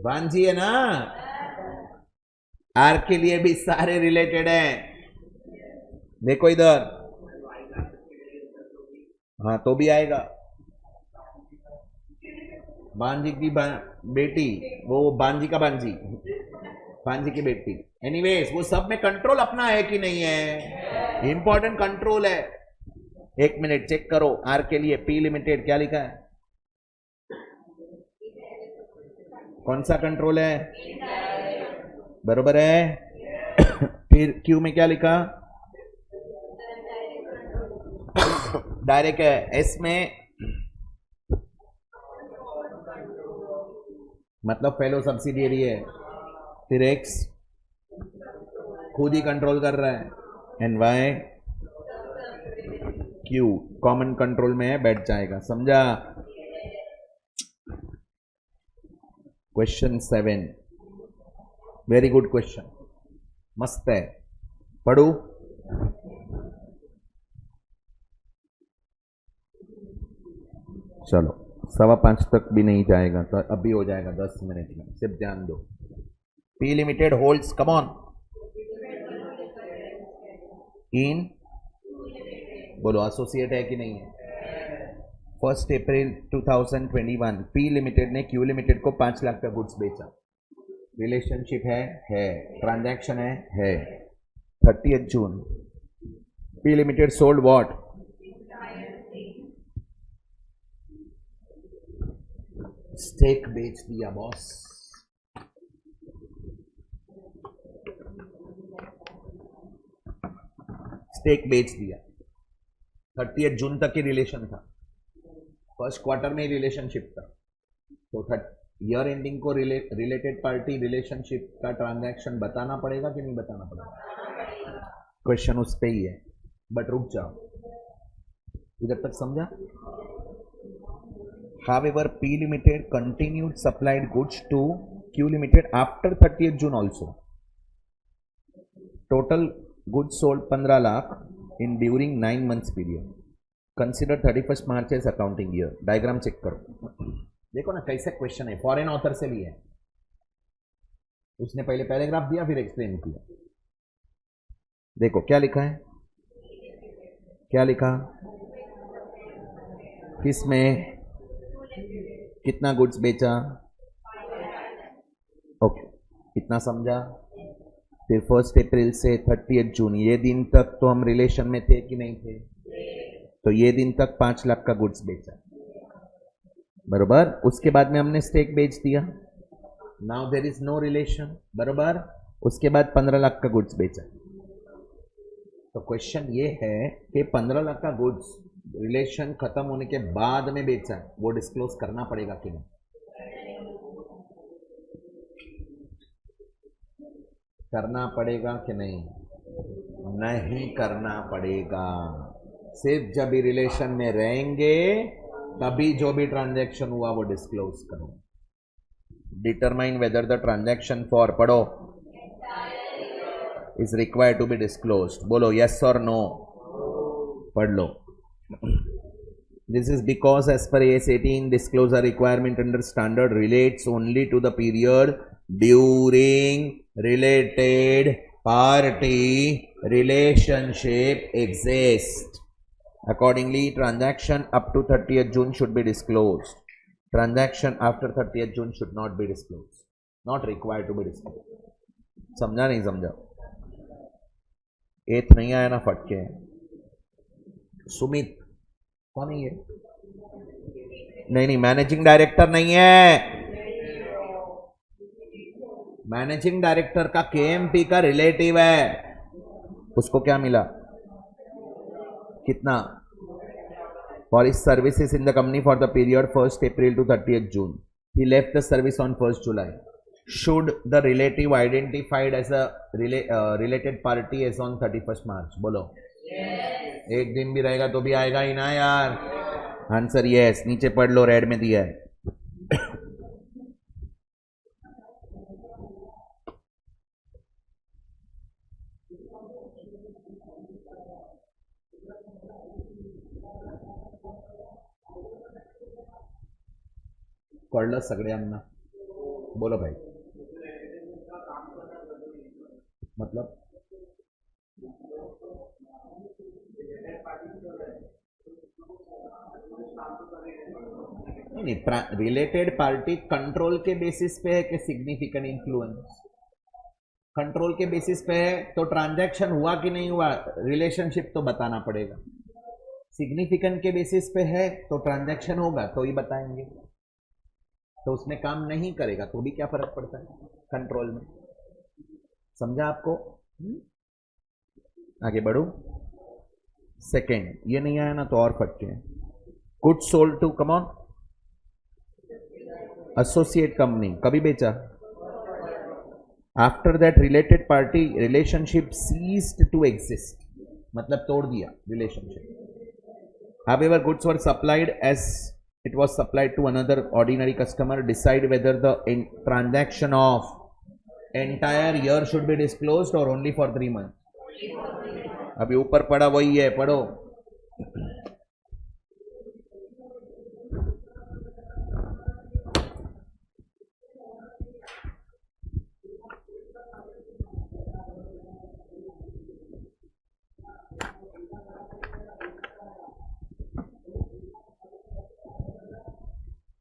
भांजी है ना। आर के लिए भी सारे रिलेटेड हैं। देखो इधर, हाँ तो भी आएगा। बांजी की बेटी, वो बांजी का बांजी, बांजी की बेटी। एनीवेज, वो सब में कंट्रोल अपना है कि नहीं है? इंपॉर्टेंट कंट्रोल है। 1 मिनट चेक करो। आर के लिए पी लिमिटेड क्या लिखा है? कौन सा कंट्रोल है? बरोबर है। फिर क्यू में क्या लिखा? डायरेक्ट है। एस में मतलब फेलो सब्सिडियरी है। फिर एक्स खुद ही कंट्रोल कर रहा है, and Y Q common control में है, बैठ जाएगा। समझा? क्वेश्चन 7 वेरी गुड क्वेश्चन, मस्त है, पढ़ू। चलो 5:15 तक भी नहीं जाएगा तो अभी हो जाएगा 10 मिनट में, सिर्फ ध्यान दो। P limited holds, come on, इन बोलो एसोसिएट है कि नहीं है? 1 अप्रैल 2021 पी लिमिटेड ने क्यू लिमिटेड को 5 लाख का गुड्स बेचा। रिलेशनशिप है, ट्रांजैक्शन है। 30 June P limited sold what? Stake बेच दिया बॉस। स्टेक बेच दिया। 30 जून तक ही रिलेशन था, फर्स्ट क्वार्टर में ही रिलेशनशिप था, तो ईयर एंडिंग को रिलेटेड पार्टी रिलेशनशिप का ट्रांजैक्शन बताना पड़ेगा कि नहीं बताना पड़ेगा? क्वेश्चन उस पे ही है। बट रुक जाओ, इधर तक समझा? However, P Limited continued supplied goods to Q Limited after 30th June also. Total goods sold 15 lakh in during 9 months period. Consider 31st March as accounting year. Diagram check करो। देखो ना कैसे क्वेश्चन है, फॉरेन ऑथर से लिया है। उसने पहले पैराग्राफ दिया, फिर एक्सप्लेन किया। देखो क्या लिखा है, क्या लिखा, किसमें कितना गुड्स बेचा? ओके, इतना समझा। फिर 1 अप्रैल से 30 जून, ये दिन तक तो हम रिलेशन में थे कि नहीं थे? तो ये दिन तक 5 लाख का गुड्स बेचा, बरोबर। उसके बाद में हमने स्टेक बेच दिया, now there is no relation, बरोबर। उसके बाद 15 लाख का गुड्स बेचा। तो क्वेश्चन ये है कि 15 लाख का गुड्स रिलेशन खत्म होने के बाद में बेचा है, वो डिस्क्लोज करना पड़ेगा कि नहीं? करना पड़ेगा कि नहीं? नहीं करना पड़ेगा। सिर्फ जब भी रिलेशन में रहेंगे तभी जो भी ट्रांजैक्शन हुआ वो डिस्क्लोज करो। Determine whether the transaction for, पढ़ो, is required to be disclosed. बोलो यस और नो, पढ़ लो। This is because as per AS 18 disclosure requirement under standard relates only to the period during related party relationship exists. Accordingly, transaction up to 30th June should be disclosed. Transaction after 30th June should not be disclosed. Not required to be disclosed. समझा नहीं समझा? एथ नहीं आया ना फटके। सुमित कौन है ये? नहीं, मैनेजिंग डायरेक्टर नहीं है। मैनेजिंग डायरेक्टर का केएमपी का रिलेटिव है। उसको क्या मिला? कितना? For his services in the company for the period 1st April to 30th June. He left the service on 1st July. Should the relative identified as a related party as on 31st March? बोलो। एक दिन भी रहेगा तो भी आएगा ही ना यार। Answer yes. नीचे पढ़ लो, रेड में दिया है। कळलं सगळ्यांना? बोलो भाई। मतलब नहीं, रिलेटेड पार्टी कंट्रोल के बेसिस पे है कि सिग्निफिकेंट इन्फ्लुएंस? कंट्रोल के बेसिस पे है तो ट्रांजैक्शन हुआ कि नहीं हुआ रिलेशनशिप तो बताना पड़ेगा। सिग्निफिकेंट के बेसिस पे है तो ट्रांजैक्शन होगा तो ही बताएंगे। तो उसमें काम नहीं करेगा तो भी क्या फर्क पड़ता है कंट्रोल में? समझा आपको? आगे बढ़ो। सेकेंड, ये नहीं आया ना तो और फटके। Good sold to, come on, associate company, कभी बेचा? After that related party relationship ceased to exist, मतलब तोड़ दिया relationship. However goods were supplied as it was supplied to another ordinary customer. Decide whether the transaction of entire year should be disclosed or only for 3 months. अभी ऊपर पढ़ा वही है, पढ़ो।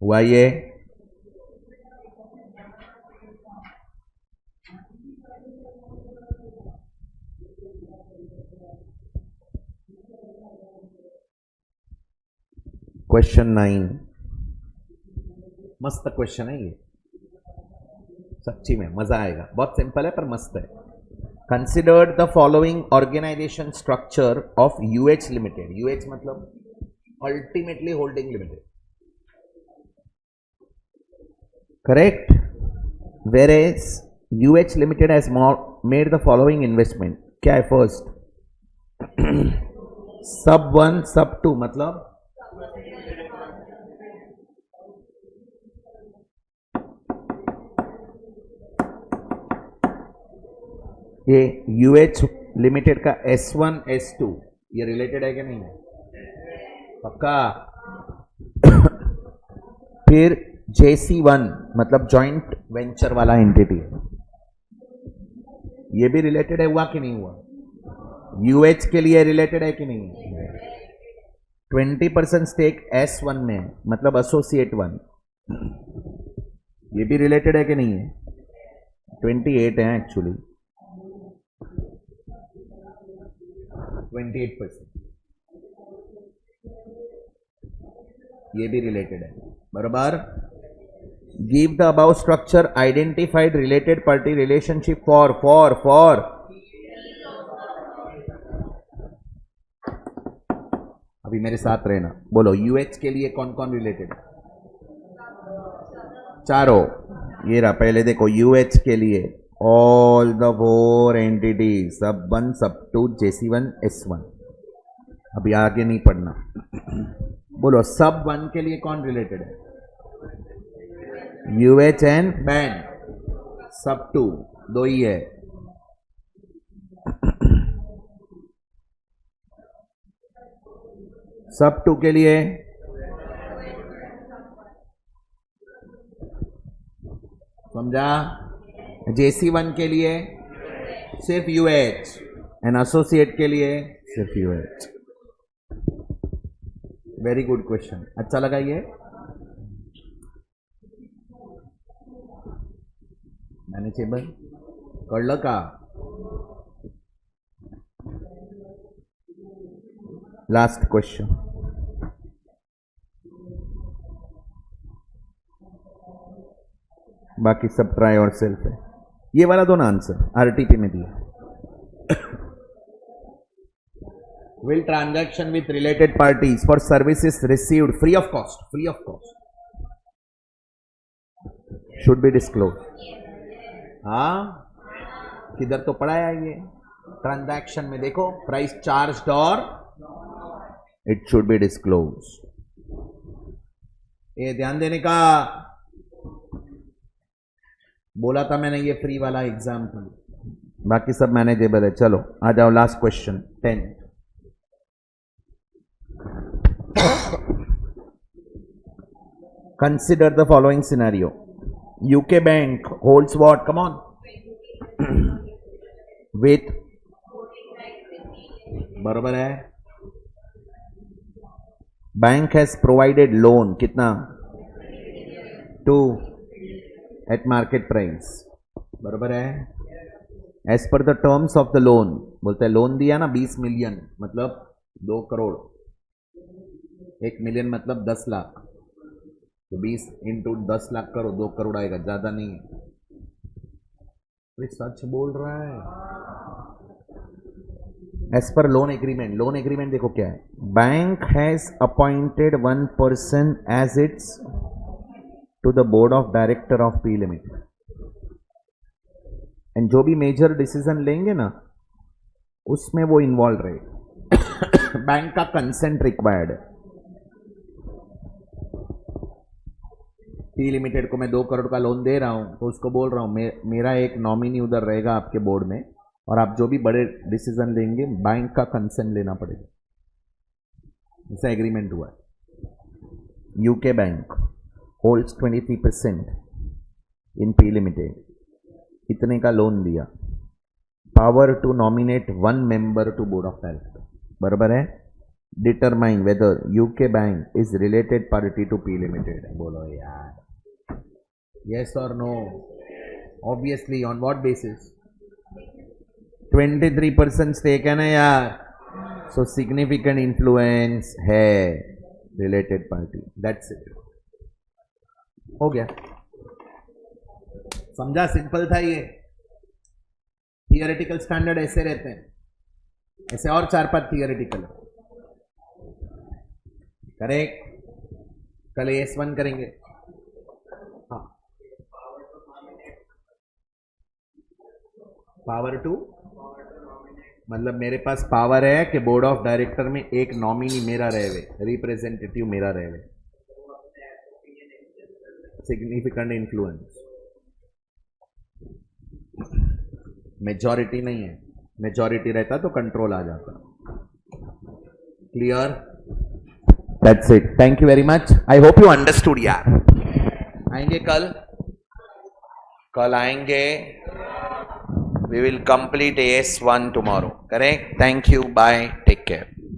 हुआ ये? क्वेश्चन 9 मस्त क्वेश्चन है ये, सच्ची में मजा आएगा। बहुत सिंपल है पर मस्त है। Considered the following organisation structure of UH limited. UH मतलब ultimately holding limited, correct? Whereas UH Limited has made the following investment. क्या है? फर्स्ट sub 1 sub 2 मतलब ये UH Limited का S1 S2 ये रिलेटेड है कि नहीं है? पक्का। फिर JC1 मतलब जॉइंट वेंचर वाला एंटिटी, ये भी रिलेटेड है, हुआ कि नहीं हुआ? यूएच के लिए रिलेटेड है कि नहीं? 20% स्टेक S1 में मतलब एसोसिएट 1, ये भी रिलेटेड है कि नहीं है? 28 है एक्चुअली, 28%, ये भी रिलेटेड है बराबर। Give the above structure identified related party relationship for अभी मेरे साथ रहना, बोलो। यूएच के लिए कौन कौन रिलेटेड है? चारों। ये रहा, पहले देखो यूएच के लिए ऑल द 4 एंटिटीज सब 1 सब 2 JC1 S1। अभी आगे नहीं पढ़ना। बोलो सब 1 के लिए कौन रिलेटेड है? UH and band. सब 2 दो ही है। सब 2 के लिए समझा? JC1 के लिए सिर्फ UH एंड एसोसिएट के लिए सिर्फ UH। वेरी गुड क्वेश्चन, अच्छा लगा ये? मैनेजेबल कळलं का? Last question. बाकी सब ट्राई और सेल्फ है। ये वाला दो ना आंसर RTP में दिया। Will transaction with related parties for services received free of cost should be disclose. हाँ किधर तो पढ़ाया ये ट्रांजैक्शन में, देखो प्राइस चार्ज और इट शुड बी डिस्क्लोज। ये ध्यान देने का बोला था मैंने, ये फ्री वाला एग्जाम्पल। बाकी सब मैनेजेबल है। चलो आ जाओ last question 10। Consider the following scenario. UK bank holds what, come on, with, बरोबर है। बैंक हैज प्रोवाइडेड लोन कितना, 2 एट मार्केट प्राइस, बरोबर है। As per the terms of the loan, बोलते हैं लोन दिया ना 20 मिलियन मतलब 2 करोड़, 1 मिलियन मतलब 10 लाख, तो 20 इंटू 10 लाख करो 2 करोड़ आएगा, ज्यादा नहीं है। तो सच बोल रहा है। एज पर लोन एग्रीमेंट, लोन एग्रीमेंट देखो क्या है, bank has appointed 1 person as its to the board of director of P limited, and जो भी मेजर डिसीजन लेंगे ना उसमें वो इन्वॉल्व रहे। बैंक का कंसेंट रिक्वायर्ड है। पी लिमिटेड को मैं 2 करोड़ का लोन दे रहा हूं तो उसको बोल रहा हूं मेरा एक नॉमिनी उधर रहेगा आपके बोर्ड में, और आप जो भी बड़े डिसीजन लेंगे बैंक का कंसेंट लेना पड़ेगा। ऐसा एग्रीमेंट हुआ है। UK bank holds 23% in P limited, इतने का लोन दिया, power to nominate 1 member to board of director, बराबर है। Determine whether UK bank is related party to P limited. बोलो यार, यस और no? Obviously on what basis? 23% stake है ना यार, सो सिग्निफिकेंट इन्फ्लुएंस है रिलेटेड पार्टी, दैट्स इट। हो गया, समझा? सिंपल था ये। थियोरेटिकल स्टैंडर्ड ऐसे रहते हैं, ऐसे और 4-5 थियोरेटिकल करेक्ट। कल S1 करेंगे। हाँ, पावर टू मतलब मेरे पास पावर है कि बोर्ड ऑफ डायरेक्टर में एक नॉमिनी मेरा रहेवे, रिप्रेजेंटेटिव मेरा रहेवे, सिग्निफिकेंट इन्फ्लुएंस। मेजॉरिटी नहीं है, मेजॉरिटी रहता तो कंट्रोल आ जाता। Clear? That's it, thank you very much, I hope you understood यार। आएंगे कल आएंगे, we will complete AS1 tomorrow, correct? Thank you, bye, take care.